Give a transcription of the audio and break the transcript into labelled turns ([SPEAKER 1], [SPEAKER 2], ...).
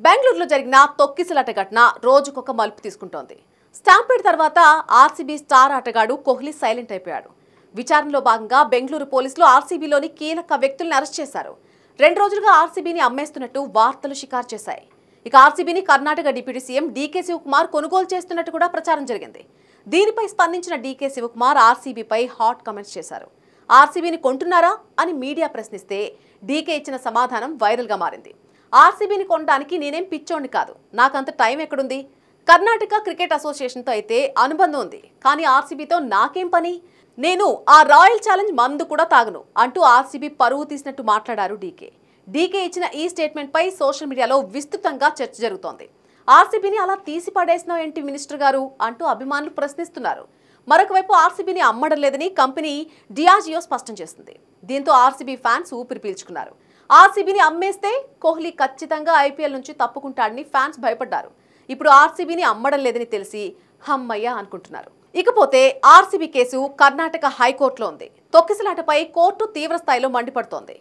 [SPEAKER 1] బెంగళూరులో జరిగిన తొక్కిసలాట ఘటన రోజుకొక మలుపు తీసుకుంటోంది. స్టాంపీడ్ తర్వాత ఆర్సీబీ స్టార్ ఆటగాడు కోహ్లీ సైలెంట్ అయిపోయాడు. విచారణలో భాగంగా బెంగళూరు పోలీసులు ఆర్సీబీలోని కీలక వ్యక్తులను అరెస్ట్ చేశారు. 2 రోజులుగా ఆర్సీబీని అమ్మేస్తున్నట్టు వార్తలు షికారు చేశాయి. ఇక ఆర్సీబీని కర్ణాటక డిప్యూటీ సీఎం డీకే శివకుమార్ కొనుగోలు చేస్తున్నట్టు కూడా ప్రచారం జరిగింది. దీనిపై స్పందించిన డీకే శివకుమార్ ఆర్సీబీపై హాట్ కామెంట్స్ చేశారు. ఆర్సీబీని కొంటున్నారా అని మీడియా ప్రశ్నిస్తే డీకే ఇచ్చిన సమాధానం వైరల్గా మారింది. ఆర్సీబీని కొనడానికి నేనేం పిచ్చోండి కాదు, నాకంత టైం ఎక్కడుంది? కర్ణాటక క్రికెట్ అసోసియేషన్తో అయితే అనుబంధం ఉంది, కానీ ఆర్సీబీతో నాకేం పని? నేను ఆ రాయల్ ఛాలెంజ్ మందు కూడా తాగను అంటూ ఆర్సీబీ పరువు తీసినట్టు మాట్లాడారు డీకే. డీకే ఇచ్చిన ఈ స్టేట్మెంట్ పై సోషల్ మీడియాలో విస్తృతంగా చర్చ జరుగుతోంది. ఆర్సీబీని అలా తీసి పడేసినావు ఏంటి మినిస్టర్ గారు అంటూ అభిమానులు ప్రశ్నిస్తున్నారు. మరొక వైపు ఆర్సీబీని అమ్మడం లేదని కంపెనీ డియాజియో స్పష్టం చేసింది. దీంతో ఆర్సీబీ ఫ్యాన్స్ ఊపిరి పీల్చుకున్నారు. ఆర్సీబీని అమ్మేస్తే కోహ్లీ ఖచ్చితంగా ఐపీఎల్ నుంచి తప్పుకుంటాడని ఫ్యాన్స్ భయపడ్డారు. ఇప్పుడు ఆర్సీబీని అమ్మడం లేదని తెలిసి హమ్మయ్య అనుకుంటున్నారు. ఇకపోతే ఆర్సీబీ కేసు కర్ణాటక హైకోర్టులో ఉంది. తొక్కిసలాటపై కోర్టు తీవ్ర స్థాయిలో మండిపడుతోంది.